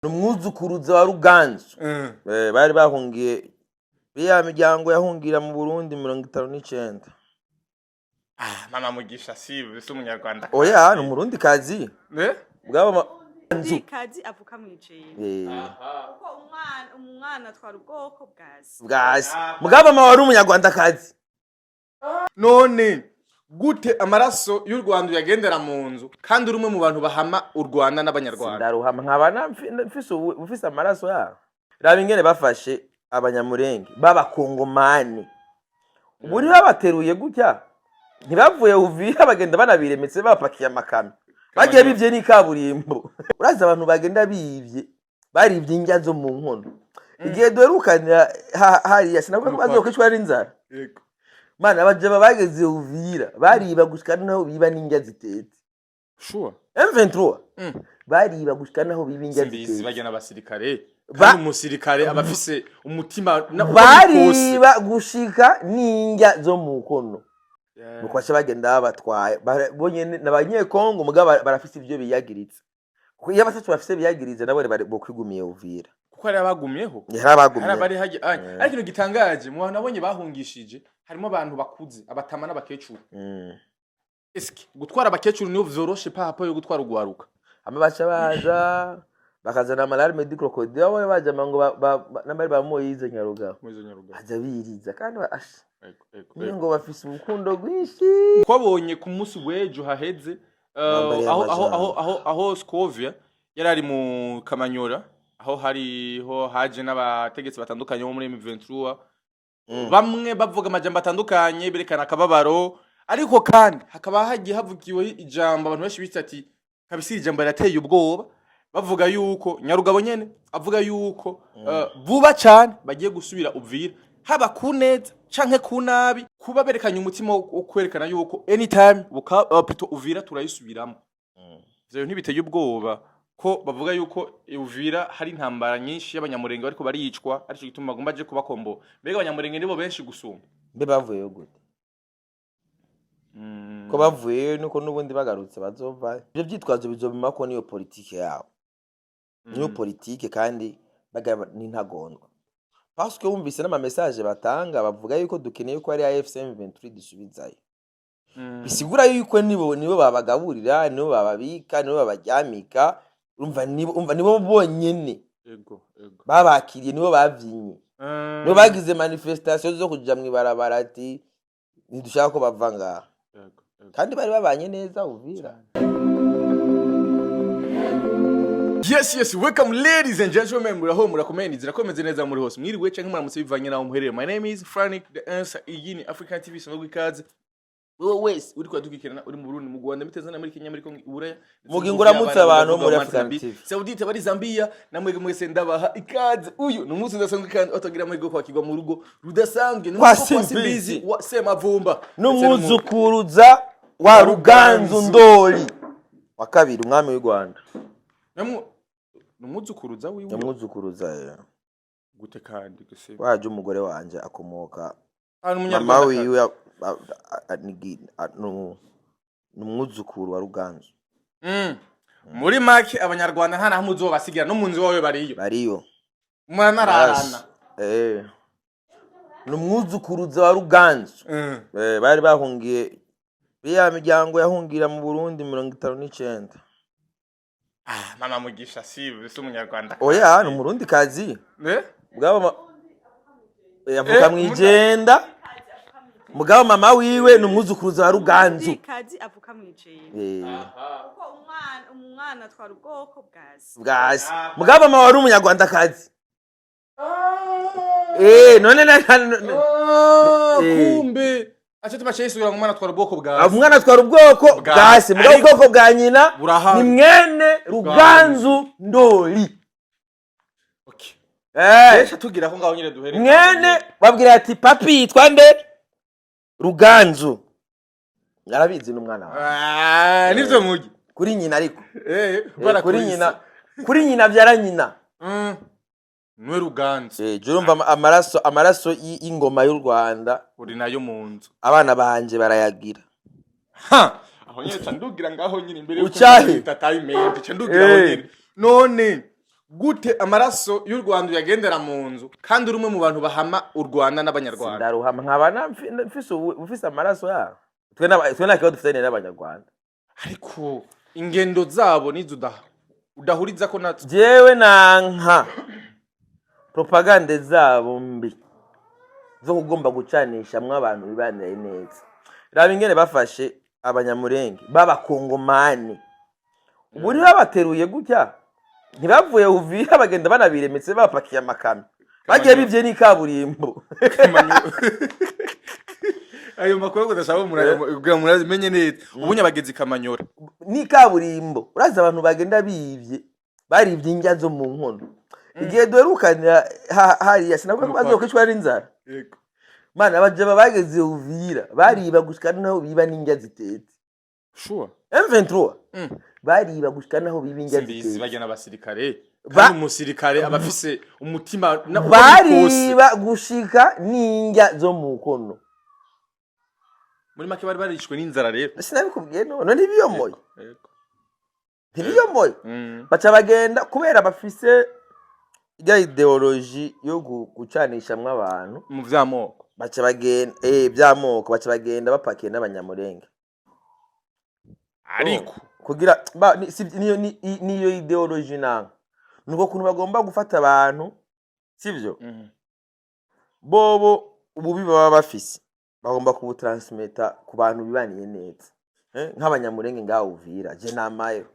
Numwuzukuruza wa Ruganzu bari bahungiye ya miryango yahungira mu Burundi 59. Mama Mugisha si umunyarwanda. Oya ni umurundi kazi. Bwaba kazi avuka mwijeye. Uko umwana atwara ubwoko bwasi. Bwaba mama wari umunyarwanda kazi. None gute amaraso y'u Rwanda yagendera mu nzu kandi urumwe mu bantu bahama u Rwanda n'abanyarwanda. Ndaruhama nkabana mfise amaraso ya. Raba ingene bafashe abanyamurenge b'abakongomani. Uburi babateruye gutya. Ntibavuye Uvira bagenda banabiremetse bapakiye amakami. Bagiye bivye ni kaburimbo. Uraza abantu bagenda bivye barivye indya zo mu nkono. Igihe duherukanira hari yasinavuga ko bazokwicwa n'inzara. Yego. Mana abajaba bageze Uvira bariba gushikana naho biba n'indya zitetse. Sure. M23 bariba gushikana naho biba indya zitetse. Simbizi bagena abasirikare. Kandi umusirikare abafise umutima bariba gushika n'indya zo mu nkono. Mukwasha bagenda abatwaye bonyene n'abanyekongo mugaba barafise ivyo biyagiritse. Kuko iyo batatu bafise biyagirize nabo bari bokwigumiye Uvira. Kuko ari abagumyeho. Yarabagumye. Bari haje ariko no gitangaje mu bantu nabonye bahungishije harimo abantu bakuze abatama n'abakecuru. Eski gutwara abakecuru niyo vyoroshe papa yo gutwara ugwaruka. Baca baza bakazana amalarme di crocodile abo baje mango nabari ba Moyize Nyaruga. Aja biriza kandi ngo bafise urukundo rwinshi. Kwabonye ku munsi wejo haheze aho Scovia yarari mu Kamanyora aho hariho haje n'abategetsi batandukanye bo muri M23 bamwe bavuga amajambo atandukanye berekana akababaro ariko kandi hakaba hagiye havugiwe ijambo abantu benshi bita ati kabisi ijambo rirateye ubwoba bavuga yuko Nyarugabo nyene avuga yuko vuba cyane bagiye gusubira Uvira haba kuneza canke kunabi kuba berekanye umutima wo kwerekana yuko anytime buka Uvira turayisubiramo. Ivyo ntibiteye ubwoba ko bavuga yuko Uvira hari intambara nyinshi y'abanyamurenge bariko baricwa arico gituma bagomba je kubakombo mbega abanyamurenge nibo benshi gusumba mbe bavuye gute ko bavuye nuko nubundi bagarutse bazova ivyo vyitwazo bizobima ko niyo politike yawo niyo politike kandi bagaba n'intagondwa parce que wumvise n'ama message batanga bavuga yuko dukeneye ko ari AFC M23 disubizayo bisigura yuko nibo babagaburira nibo bababika nibo babaryamika umva nibo bonyene babakiriye nibo bavyinye nibo bagize manifestation zo kuja mwibarabara ati nidushaka ko bavanga kandi bari babanye neza Uvira. Yes, welcome ladies and gentlemen. Murakomeye zirakomeze neza muri hose. Mwiriwe canke muramutse bivanye naho muherere. My name is Frank the Answer Igini African TV songo ikaze. Always uri kwadukikirana uri mu Burundi mu Rwanda mitezana muri Kenya muri Kongo Buraya. Mugingura mutse abantu muri African TV. Saudite bari Zambia namwege mwese ndabaha ikaze. Uyu ni umunsi udasanzwe kandi otagira amahirwe kwakirwa mu rugo rudasanzwe kwa Simbizi wa Semavumba. Numwuzukuruza wa Ruganzu Ndoli wa kabiri umwami w'u Rwanda. Numwuzukuruza wiwe. Numwuzukuruza gute kandi gese. Waje umugore wanje akomoka. Mama wiwe numwuzukuru wa Ruganzu. Muri make abanyarwanda nta naho muzobasigira no munzi wawe bariyo. Mwanararana. Numwuzukuruza wa Ruganzu. Bari bahungiye ya miryango yahungira mu Burundi 59. Mama Mugisha si umunyarwanda. Oya ni umurundi kazi. Bwaba yavuka mwijenda. Mugabo mama wiwe numwuzukuruza wa Ruganzu. Kazi avuka mwijeye. Uko umwana atwara ubwoko bwasi. Mugabo mama wari umunyarwanda kazi. None kumbe acha tubashayisubira umwana atwara ubwoko bwasi. Umwana atwara ubwoko bwasi. Mugabo ubwoko bwa nyina ni mwene Ruganzu Ndoli. Esha tugira ko ngaho nyine duhere. Mwene babwira ati papi yitwa nde? Ruganzu. Yarabizi n'umwana wawe. Nivyo mugi. Kuri nyina ariko. Kuri nyina byara nyina. Nwe Ruganzu. Jurumva amaraso y'ingoma y'u Rwanda uri nayo mu nzu. Abana banje barayagira. Aho nyine candugira ngaho nyine imbere y'uko tatayimente candugira aho nyine. None gute amaraso y'u Rwanda yagendera mu nzu kandi uri umwe mu bantu bahama u Rwanda n'abanyarwanda ndaruhama nkabana mfise amaraso yabo twe nta dufite n'abanyarwanda ariko ingendo zabo nizo udahuriza ko natwe jewe nanka propagande zabo mbi zo kugomba gucanishamwe abantu bibanire neza raba ingene bafashe abanyamurenge b'abakongomani ubu babateruye gutya ntibavuye Uvira bagenda banabiremetse bapakiye amakami bagiye bivye n'ikaburimbo ayo makuru kudashaka murazimenye neza ubunya bageze Kamanyora n'ikaburimbo urazi abantu bagenda bivye barivye indya zo mu nkono igihe duherukanira hariya sinavuga ko bazokwicwa n'inzara yego mana abajaba bageze Uvira bariba gushika naho biba n'indya zitetse sure M23 bariba gushika naho biba indya zitetse zitetse bagena abasirikare kandi umusirikare abafise umutima bariba gushika n'indya zo mu nkono muri make bari barishwe n'inzara rero sinabikubwiye none ntibiyomoye ntibiyomoye baca bagenda kubera bafise ijya ideology yo gucanishamwe abantu mu vyamoko baca bagenda byamoko baca bagenda bapakiye n'abanyamurenge ariko kugira niyo ideology nanga nuko kuntu bagomba gufata abantu sivyo bobo ububi baba bafise bagomba kubutransmeta ku bantu bibaniye neza nk'abanyamurenge ngaho Uvira je namayo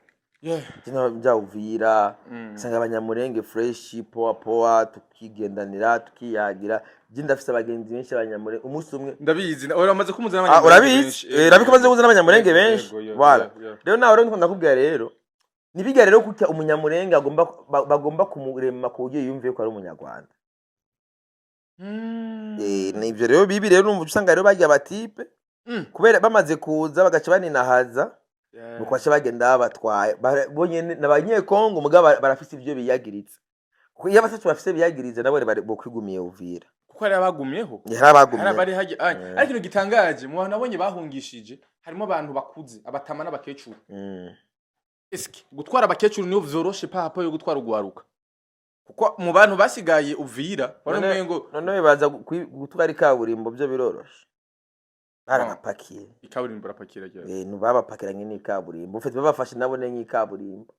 njya Uvira sanga abanyamurenge fresh power tukigendanira tukiyagira je ndafise abagenzi benshi abanyamurenge umunsi umwe ndabizi uramaze kumuzana abanyamurenge urabizi rabikomaze kuzana abanyamurenge benshi wala rero nawe rero ndakubwira rero nibiga rero kutya umunyamurenge bagomba kumurema ku buryo yumviye ko ari umunyarwanda nivyo rero bibi rero numva usanga rero bagiye abatipe kubera bamaze kuza bagaca baninahaza nuko baca bagenda batwaye bonyene n'abanyekongo mugaba barafise ivyo biyagiritse kuko iyo batatu bafise biyagirize nabo bo kwigumiye Uvira kuko ari abagumyeho hari bari haje ariko no gitangaje mu bantu nabonye bahungishije harimo abantu bakuze abatama n'abakecuru eski gutwara abakecuru niyo vyoroshe papa yo gutwara ugwaruka kuko mu bantu basigaye Uvira none baza gutwara ikaburimbo byo biroroshe barabapakiye ikaburimbo barapakira cyane nubabapakiranye n'ikaburimbo ufite babafashe nabone nk'ikaburimbo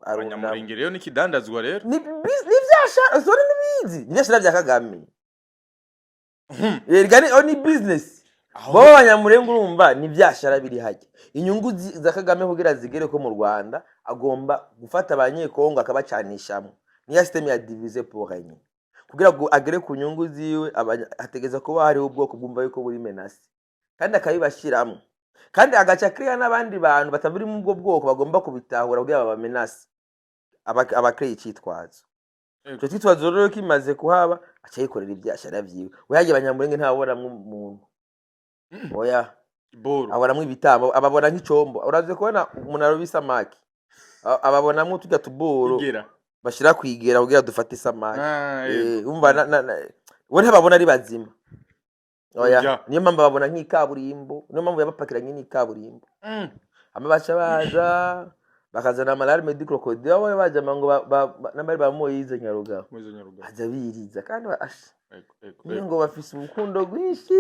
abanyamurenge rero nikidandazwa rero ni vyasha sore nibizi nivyashira bya Kagame ni business bo abanyamurenge urumva ni vyashara biri haje inyungu za Kagame kugira zigere ko mu Rwanda agomba gufata abanyekongo akabacanishamo niya system ya diviser pour régner kugira ngo agere ku nyungu ziwe ategeza kuba hari ubwoko bwumva yuko buri menasi kandi akabibashiramo kandi agaca kriya n'abandi bantu batabiri mu bwo bwoko bagomba kubitahura kugira baba menasi abakriye cyitwazo cyo cyitwazo rero kimaze kuhaba aca yikorera ibyashara vyiwe uyaje abanyamurenge ntabona umuntu oya abonamwe ibitabo ababona nk'icombo uraze kubona umunaro bisamaki ababonamwe tujya tuboro bashira kwigera kugira dufate isamaki umva we ntababona ari bazima oya niyo mpamvu babona nk'ikaburimbo niyo mpamvu yabapakiranye n'ikaburimbo baca baza bakazana amalarme di crocodile abo baje ngo nambari ba Moyize Nyarugabo aza biriza kandi niyo ngo bafise urukundo rwinshi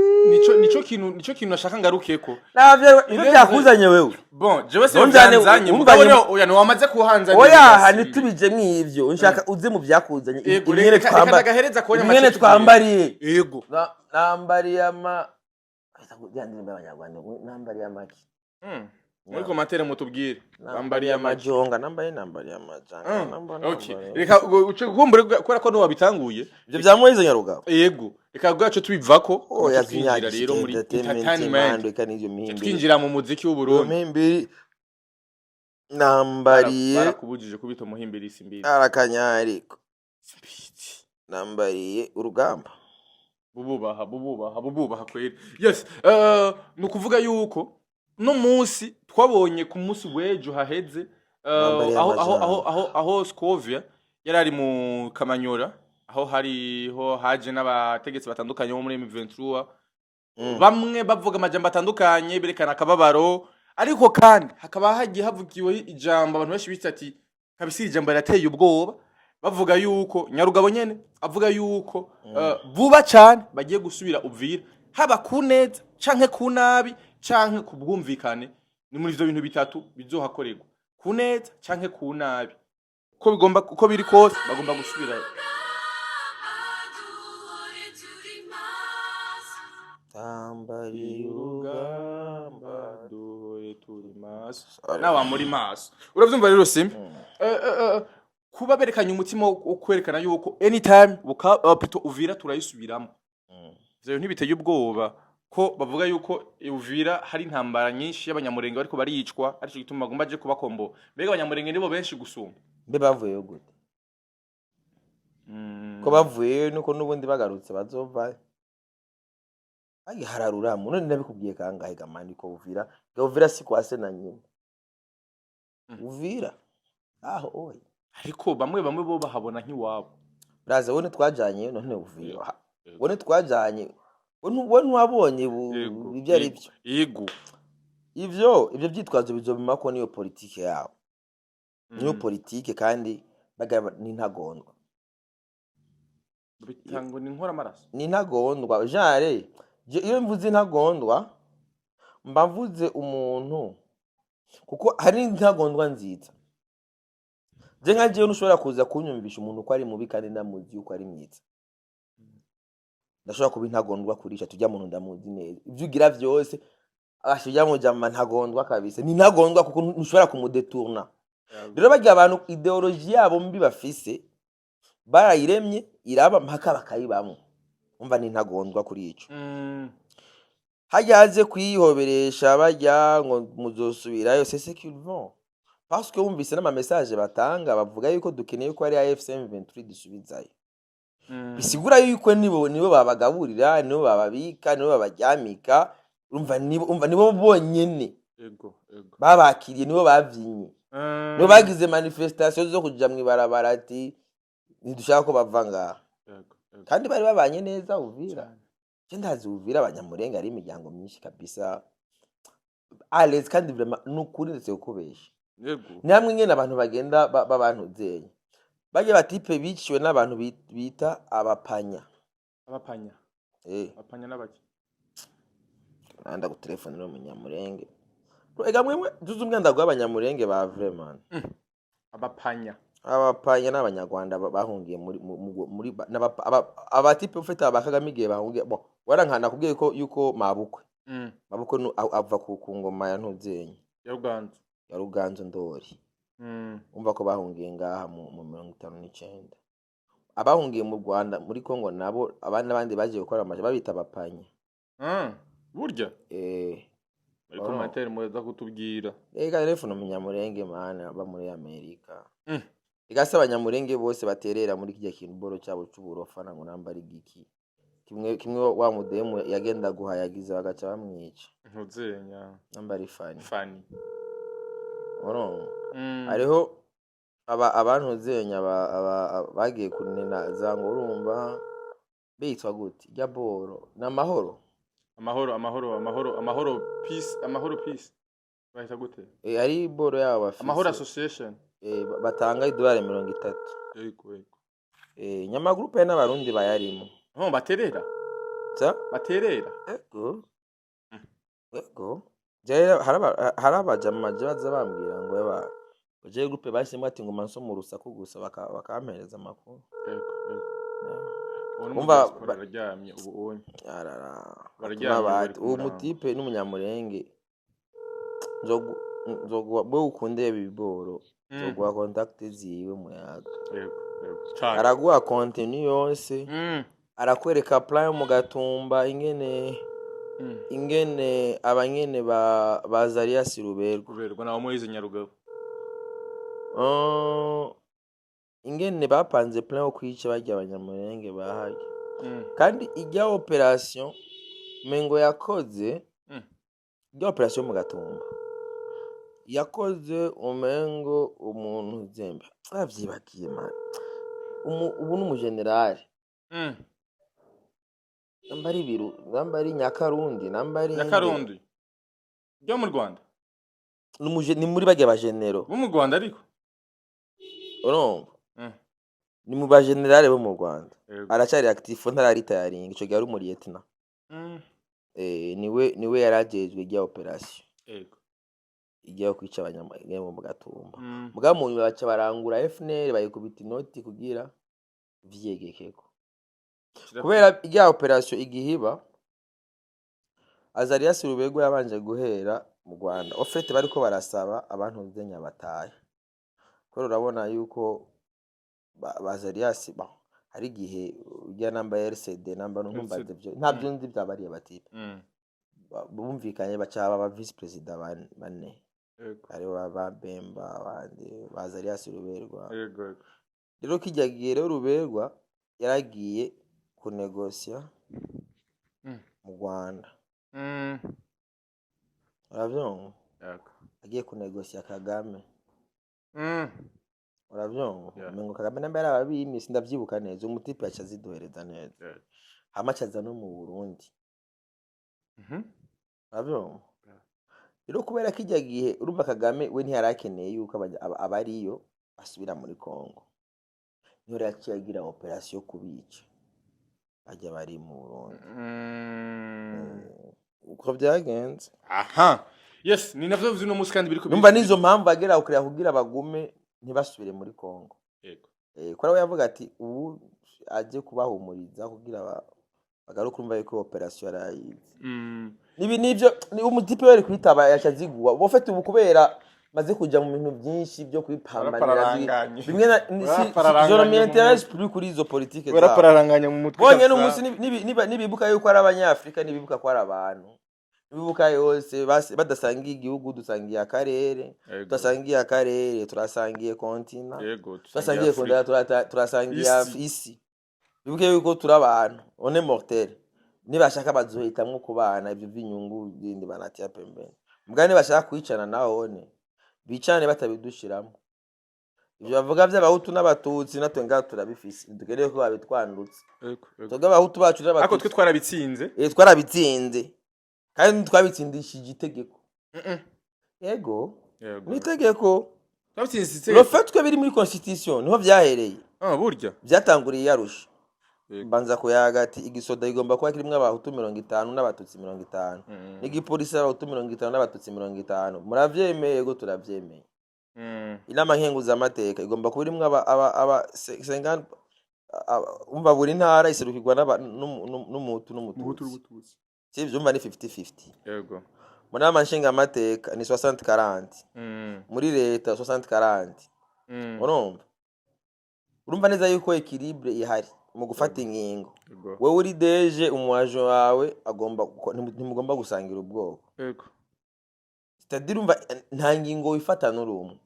nico kintu nashaka ngarukeko navyo ibyo byakuzanye wewe bon jewe se byanzanye mugabone oya no wamaze kuhanzanya oya hani tubije mw'ivyo unshaka uze mu byakuzanye imyene twambariye yego nambariye ama byandimba abanyarwanda nambariye amaki muri komantere mutubwire nambariye amajonga nambariye amajanga okay reka uce gumbure kora ko no wabitanguye ibyo bya Moyize Nyarugabo yego reka bwacu tubivako twinjira rero muri entertainment twinjira mu muziki w'Uburundi muhimbiri nambariye barakubujije kubita muhimbiri simbiri arakanyariko nambariye urugamba bububaha kwera yes nukuvuga yuko no munsi twabonye ku munsi wejo haheze aho Scovia yarari mu Kamanyora aho haje n'abategetsi batandukanye bo muri M23 bamwe bavuga amajambo atandukanye berekana akababaro ariko kandi hakaba hagiye havugiwe ijambo abantu benshi bita ati kabisa iri jambo rirateye ubwoba bavuga yuko Nyarugabo nyene avuga yuko vuba cyane bagiye gusubira Uvira haba ku neza canke ku nabi canke ku bwumvikane. Ni muri ivyo bintu bitatu bizohakorerwa, ku neza canke ku nabi, ko bigomba uko biri kose bagomba gusubira. Tambari urugamba duhore turi maso nawa muri maso. Uravyumva rero Simbi? Kuba berekanye umutima wo kwerekana yuko anytime buka Uvira turayisubiramo. Ivyo ntibiteye ubwoba ko bavuga yuko Uvira hari intambara nyinshi y'abanyamurenge bariko baricwa, arico gituma bagomba je kubakombo. Mbega abanyamurenge nibo benshi gusumba. Mbe bavuyeyo gute? Ko bavuyeyo nuko nubundi bagarutse bazova. Agi hararura none nabikubwiye kangahe gamani ko Uvira si kwase na nyine. Uvira aho oyi. Ariko bamwe bo bahabona nk'iwabo. Braza wone twajanye none Uvira. Wone twajanye wone wabonye ibyo ari byo. Yego. Ivyo byitwazo bizobimako niyo politike yawo. Niyo politike kandi bagaba ni ntagondwa. Bitango ni nkora amaraso. Ni ntagondwa jare. Iyo mvuze ntagondwa mbavuze umuntu kuko hari ntagondwa nziza. Je nkaje nushobora kuza kunyumvisha umuntu ko ari mubi kandi ndamuzi uko ari mwiza. Ndashobora kuba intagondwa kurisha tujya muntu ndamuzi neza. Ibyo ugira byose abashijya mu jama ntagondwa kabisa. Ni ntagondwa kuko nushobora kumudetourna. Rero bajya abantu ideology yabo mbi bafise barayiremye iraba mpaka bakayibamo. Umva ni ntagondwa kuri ico. Hajaze kwihoberesha bajya ngo muzosubirayo c'est ce qu'ils vont. Parce que wumvise n'ama message batanga bavuga yuko dukeneye ko ari AFC M23 dusubizayo. Bisigura yuko nibo babagaburira, nibo bababika, nibo babajyamika, umva nibo bonyene. Ego. Babakiriye nibo bavyinye. Nibo bagize manifestation zo kuja mwibarabara ati ntidushaka ko bavanga. Kandi bari babanye neza Uvira. Ndazi Uvira abanyamurenge ari imiryango myinshi kabisa. Alex kandi vraiment nukuri ndetse ukubesha. Yego. Namwe nyene abantu bagenda babantu zeye. Baje batipe biciwe n'abantu bita abapanya. Abapanya. Abapanya nabaki. Nanda gutelefone no munyamurenge. Ega mwemwe duzu umwanda gw'abanyamurenge ba vraiment. Abapanya. Abapanya n'abanyarwanda bahungiye muri abatipe ufite abakagamigiye bahungiye bo warankana kubwiye ko yuko mabukwe. Mabukwe ava ku ngoma ya ntuzenye. Ya Ruganzo Ndori. Umva ko bahungiye ngaha mu 59. Abahungiye mu Rwanda muri Kongo nabo abandi bagiye gukora amaje babita abapanya. Burya ariko materi muza kutubwira. Ega telefone munyamurenge mana ba muri Amerika. Igase abanyamurenge bose baterera muri kijya kintu boro cyabo cy'uburofa ngo namba ari giki. Kimwe wa mudemu yagenda guhayagiza bagaca bamwica. Ntuzenya. Namba ari Fani. Ariho abantu zenya bagiye kunena zango urumva bitwa gute ya boro n'amahoro peace bahita gute ari boro yabo bafite amahoro association batanga $30. Yego nyama groupe n'abarundi bayarimo baterera baterera yego harabajama baza bambwira ngo yaba je groupe bashyimo ati ngo manso mu rusaku gusa bakampereza amakuru. Umva bararyamye ubonye bararyamye uwo mutipe n'umunyamurenge nzogo bo ukunde biboro nzogo contact ziwe muyaga. Araguha contenu yose arakwereka plan mu Gatumba ingene abanyene ba Zarias Ruberwa nawo Moise Nyarugabo ingene bapanze plan yo kwica bajya abanyamurenge bahaje. Kandi ijya operation mengo yakoze ijya operation mu Gatumba yakoze umengo umuntu zembe avyibakiye man ubu n'umugenerali nambari biru nambari Nyakarundi byo mu Rwanda ni muri bajya ba genero bo mu Rwanda ariko urumva Mm. ni mu ba generale bo mu Rwanda Yego. aracyari actif ntararitayaringa ico gihe ari umuriyetina Mm. niwe yarajejwe rya operation Yego. igiye kwica abanyamagenge mu Gatumba Mm. muga mu nyuma baca barangura FNL bayikubita inoti kugira vyegekeko kubera rya operation igihiba Azarias Rubego yabanje guhera mu Rwanda ofete bariko barasaba abantu nzenya bataye ko urabona yuko Azarias hari gihe ujya namba RCD namba ntumbaze byo nta byundi byabariye batipe bumvikanye bacaba aba vice president bane ari ba Bemba abandi Azarias Ruberwa Yego. rero kijya gihe rero Ruberwa yaragiye kunegosia mu Rwanda uravyongo Yego. agiye kunegosia Kagame Mm. uravyongo Yeah. mengo Kagame namba yarabimisi ndavyibuka neza umutipe yaca zidohereza neza Yeah. hamacaza no mu Burundi Mhm. uravyongo Yeah. rero kubera kijya gihe urumva Kagame we ntiyarakeneye yuko abariyo basubira muri Kongo niho yaciye agira operation kubica bajya bari mu Burundi uko byagenze Aha. Yes, ni navyo vyuno musi kandi biriko numva nizo mpamvu agera kugira bagume ntibasubire muri Kongo. Yego. Kwa we yavuga ati ubu aje kubahumuriza kugira bagaruka urumva yuko operation yarayize. Nibi nivyo ni umutipe wari kwitaba yacazigwa. Bofete ubu kubera maze kuja mu bintu byinshi byo kwipambanira bimwe na je me intéresse plus kuri izo politique za. Barapararanganya mu mutwe. Bonye n'umunsi nibibuka yuko ari abanyafrika nibibuka ko ari abantu. Nibibuka yose badasangiye igihugu dusangiye akarere tudasangiye akarere turasangiye continent turasangiye kontinent turasangiye isi bibuke yuko turi abantu one mortel nibashaka bazohitamwe kubana ibyo by'inyungu bindi banatiya pembeni mugane bashaka kwicana naone bicane batabidushiramo ibyo bavuga by'abahutu n'abatutsi natwe ngaho turabifise dukeneye ko babitwandutse toga abahutu bacu n'abatutsi ako twe twarabitsinze twarabitsinze kandi twabitsindishije itegeko yego n'itegeko twabitsinze le fait que biri muri constitution niho byahereye burya byatanguriye yarusha mbanza ko yagati igisoda igomba kuba kirimwe abahutu 50 n'abatutsi 50 n'igipolisi abahutu 50 n'abatutsi 50 muravyemeye go turavyemeye inama nkenguza amateka igomba kuba irimwe aba 50 umva buri ntara iserukirwa n'umuhutu n'umututsi sivyo umva ni 50-50 yego muri amanshinga amateka ni 60-40 muri leta 60-40 urumva neza yuko equilibre ihari mu gufata ingingo wewe uri deje umuajo wawe ntimugomba gusangira ubwoko yego c'est-à-dire umva nta ngingo wifata n'urumwe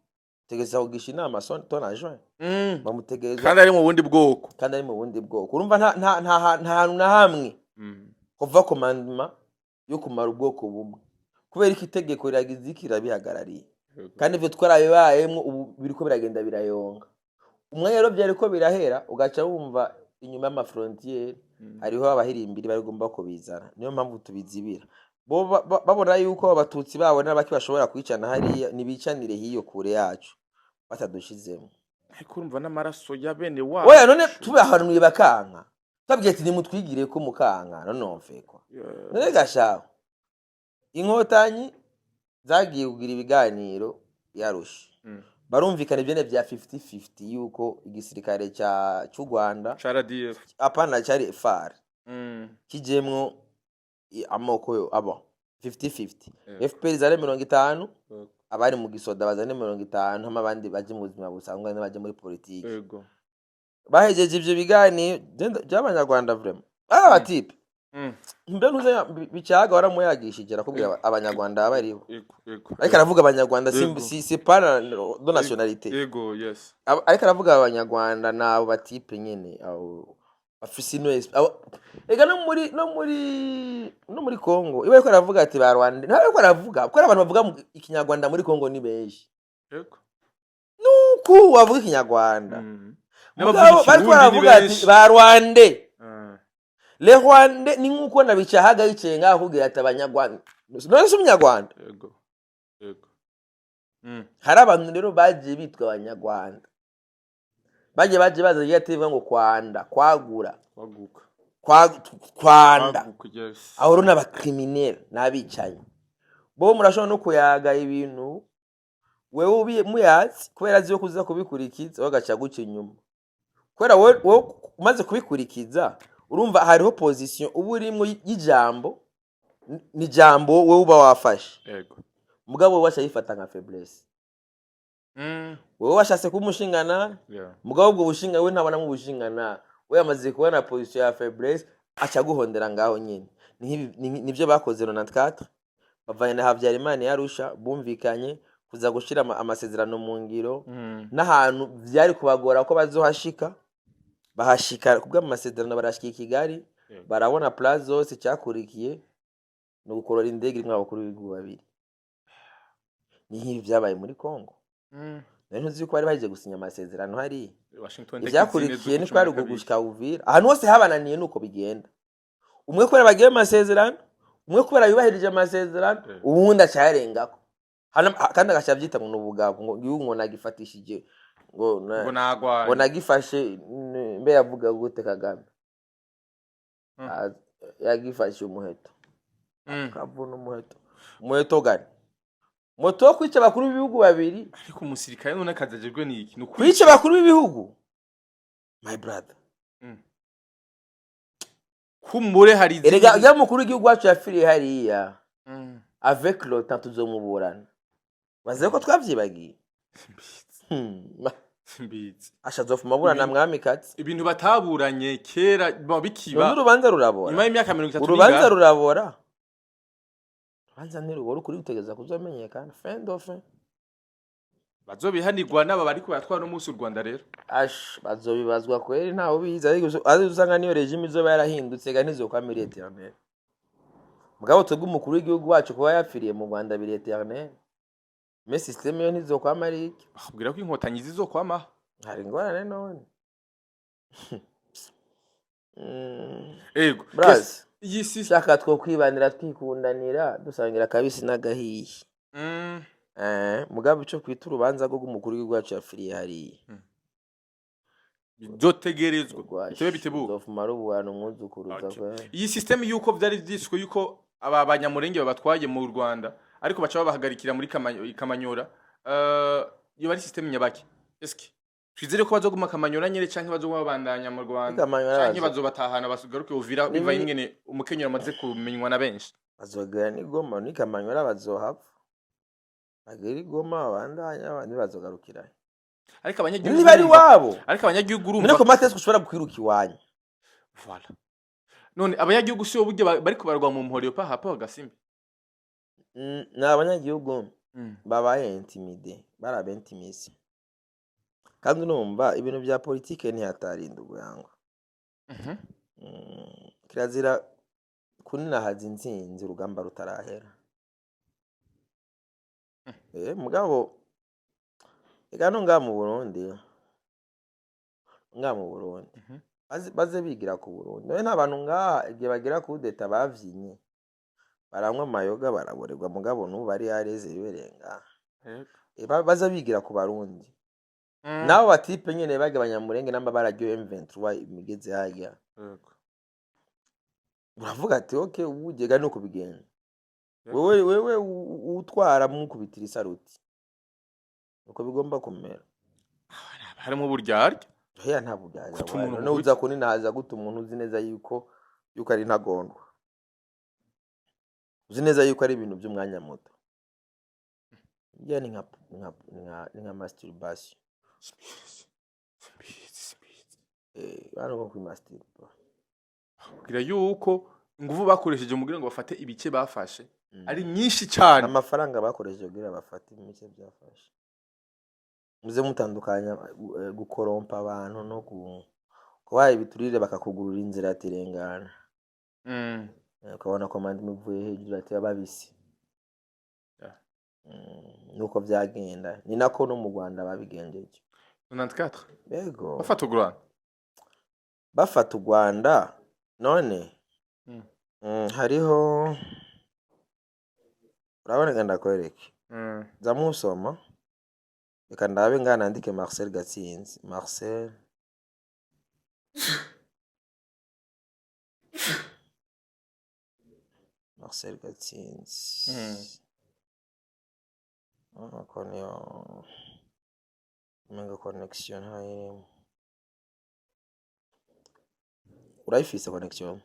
tegeza kugisha inama ton agent bamutegeza kandi ari mu bundi bwoko urumva nta hantu na hamwe kuva commandement yo kumara ubwoko bumwe kubera iki tegeko riragize ikirabihagarariye kandi ivyo twarabibayemwo ubu biriko biragenda birayonga umwe rero byariko birahera ugaca wumva inyuma y'ama frontiere hariho abahirimbiri barigomba ko bizana niyo mpamvu tubizibira babona yuko abatutsi babo n'abaki bashobora kwicana hariya nibicanire hiyo kure yacu batadushizemo ariko urumva n'amaraso ya bene wabo oya none tubahanuye bakanka tabwiye ati nimutwigire ko mukanka none mfekwa none gashaho inkotanyi zagiye kugira ibiganiro yarusha barumvikana ibyene bya 50-50 yuko igisirikare cy'u Rwanda CRDF apana cyari FAR kijemwo amoko yo abo 50-50 FPR zare 50 abari mu gisoda bazane 50 hama abandi baje mu buzima busangwa n'abaje muri politiki yego bahejeje ivyo biganiro by'abanyarwanda vraiment batipe mbe ntuze bicaga waramuyagishije arakubwira abanyarwanda abariho ariko aravuga abanyarwanda si para de nationalité yego yes ariko aravuga abanyarwanda nabo batipe nyene abo afisi no ega no muri Kongo iwe ko aravuga ati ba Rwanda ntabwo aravuga ko abantu bavuga ikinyarwanda muri Kongo ni beje yego nuko wavuga ikinyarwanda bari baravuga ati ba Rwanda le Rwanda ni nkuko nabicahaga yicenga ngaho kugira ati abanyarwanda none se umunyarwanda yego hari abantu rero bagiye bitwa abanyarwanda baje baza yativa ngo kwanda kwagura waguka kwanda waguka yes aho runa abacriminel n'abicanyi bo murashobora no kuyaga ibintu wewe ubi muyazi kubera azi yo kuza kubikurikiza bagaca guca inyuma kubera wowe umaze kubikurikiza urumva hariho position ubu urimo y'ijambo ni jambo wewe uba wafashe yego mugabo washa yifata nka faiblesse wewe washase kumushingana mugabo ubwo bushinga we ntabona mu bushingana we yamaze kubona position ya faiblesse aca guhondera ngaho nyine nivyo bakoze 94 bavanye na Habyarimana yarusha bumvikanye kuza gushira amasezerano mu ngiro n'ahantu byari kubagora ko bazohashika bahashika kubwa amasezerano barashika i Kigali barabona place zose cyakurikiye no gukorora indege rimwe abakuru b'ibihugu babiri ni nk'ibi byabaye muri Kongo nari ntuzi ko bari baje gusinya amasezerano hari Washington ibyakurikiye ni twari gushika Uvira ahantu hose habananiye nuko bigenda umwe kubera bagiye amasezerano umwe kubera yubahirije amasezerano ubundi acyarengako kandi agashabyita mu ubugabo ngo ngo nagifatishije ngo nagifashe mbe yavuga gute Kagame yagifashe umuheto kabona umuheto gani moto kwica bakuru b'ibihugu babiri ariko umusirikare none kazajejwe niki kwica bakuru b'ibihugu my brother kumure hari erega ya mukuru w'igihugu wacu yafiriye hariya avec le temps tuzomuburana baze ko twavyibagiye mbitse ashazofu maburana mwami kati ibintu bataburanye kera bikiba n'urubanza rurabora nyuma y'imyaka 30 urubanza rurabora banza ntirubora ukuri utegeza kuzomenyekana fin dauphin bazobihanirwa n'aba bari kubatwara no munsi u Rwanda rero bazobibazwa kweri ntaho biza ari usanga niyo regime izoba yarahindutse ga nizo kwa miliyari eternel mugabo twebwe umukuru w'igihugu wacu kuba yapfiriye mu Rwanda biri eternel me systeme yo nizo kwa mariki akubwira ko inkotanyi zizokwama hari ngorane none ego braz iyi si shaka two kwibanira twikundanira dusangira kabisi n'agahiye mugabo ico kwita urubanza rwo umukuru w'igihugu wacu yafiriye hariya bidotegerezwa bitebe bitebuka dofumara ubwana umwuzukuruza iyi systeme yuko byari byishwe yuko aba banyamurenge babatwaye mu Rwanda ariko baca babahagarikira muri Kamanyora iyo bari systeme nyabaki eske twizere ko bazoguma Kamanyora nyere canke bazoguma babandanya mu Rwanda canke bazobatahana basugaruke Uvira biva ingene umukenyero amaze kumenywa na benshi bazogera ni Goma ni Kamanyora bazohava bageri Goma bandanya abandi bazogarukira ariko abanyagihugu ni bari wabo ariko abanyagihugu urumva niko matese ushobora gukwiruka iwanyu voilà none abanyagihugu siyo buryo bari kubarwa mu mporyo pa hapa gasimbi na abanyagihugu babaye intimide barabentimise kandi numva ibintu bya politike ntiyatarinda ubwango kirazira kunina hazi inzinzi urugamba rutarahera mugabo igano ngamu Burundi baze bigira ku Burundi none n'abantu ngaha igihe bagira ku deta bavyinye baramwa mayoga baraborerwa mugabo n'ubu bari yareze biberenga baza bigira ku Barundi nabo batipe nyene bagabanya murenge namba bararyo M23 imigeze hajya uravuga ati okay ubugega no kubigenza wewe utwara mu kubitira isaruti uko bigomba kumera harimo buryarya heya nta buryarya no uza kunina haza guta umuntu uzi neza yuko ari ntagondwa uzi neza yuko ari ibintu by'umwanya muto njye ni nka masturbation bano ko kwimasturba kugira yuko ingufu bakoresheje mugira ngo bafate ibice bafashe ari nyinshi cyane amafaranga bakoresheje kugira bafate ibice byafashe muze mutandukanya gukorompa abantu no kubaye biturire bakakugurura inzira atirengana ukabona komande muvuye hejuru ati babisi nuko byagenda ni nako no mu Rwanda babigenjeje 94 yego bafata u Rwanda none hariho urabona ganda kwereke zamusoma reka ndabe ngana ndike Marcel Gatsinzi Marcel Marcel Gatsinzi konyo menga connection hayirimo urayifise connection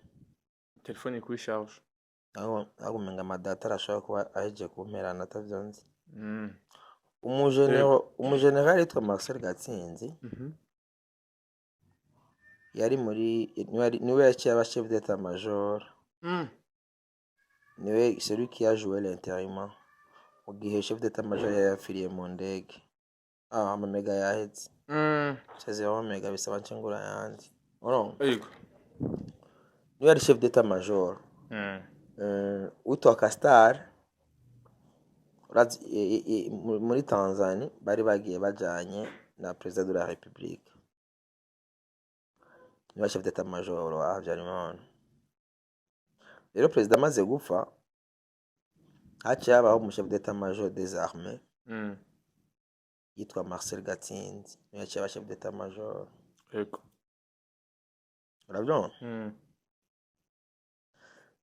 telefone kuri charge aho menga amadata arashobora kuba aheje kumperana atavyonzi umugeneral yitwa Marcel Gatsinzi yari muri niwe yaciye aba chef d'état major niwe celui qui a joué l'intérim mu gihe chef d'état major yafiriye mu ndege amamega yahetse cyaze amamega bisaba ncengura yandi yego niwe yari chef d'état major witwa Castar muri Tanzania bari bagiye bajanye na president de la République niwe chef d'état major wa Habyarimana. Rero president amaze gupfa haciye habaho mu chef d'état major des armées yitwa Marcel Gatsinzi niwe yaciye aba chef d'état major. Yego urabyumva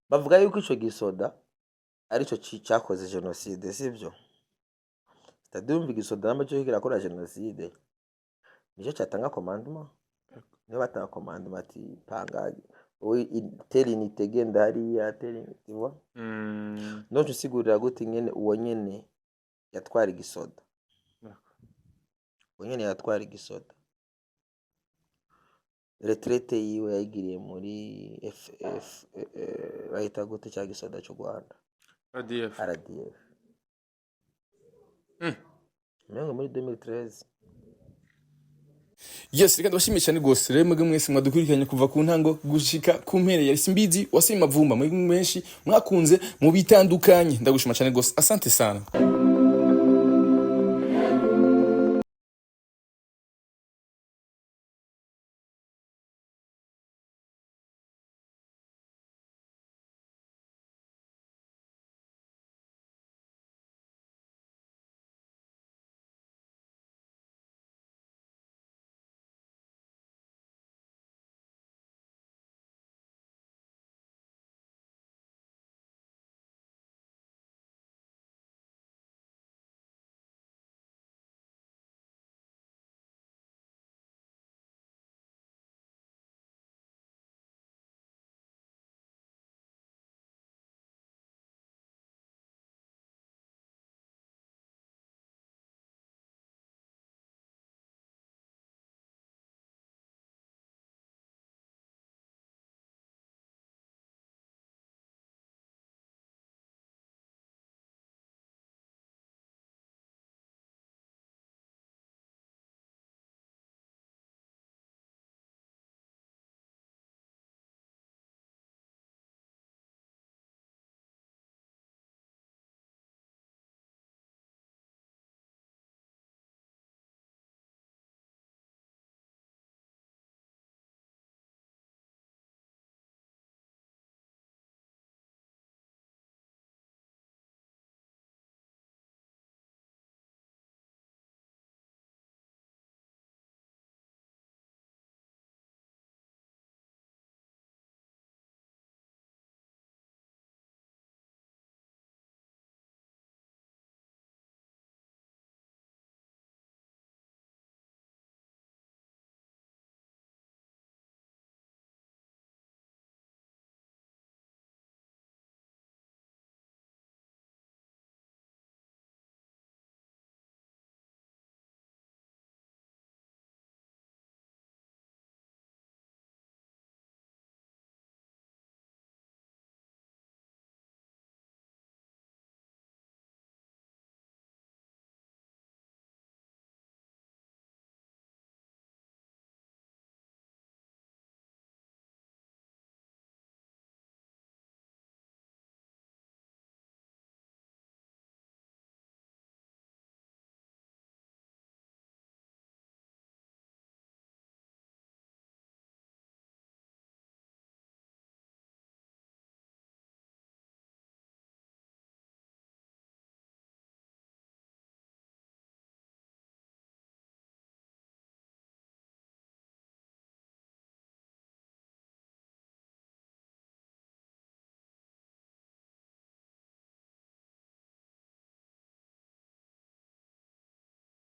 bavuga yuko ico gisoda arico cyakoze genocide sivyo stadium gisoda namacho kirakora genocide nico cyatanga commandement niyo batanga commandement ati panga teri nitegenda hariya teri tiwa no tusigurira gute nyene uwo nyene yatwara igisoda uwo nyene yatwara igisoda retraite yiwe yayigiriye muri FF bahita gute cya gisoda cyo Rwanda RDF mengo muri 2013. Yes, reka ndabashimisha ni gose rero mwebwe mwese mwadukurikiranye kuva ku ntango gushika ku mpere ya Simbizi wasima Mavumba mwebwe mwenshi mwakunze mu bitandukanye ndagushima cyane gose asante sana.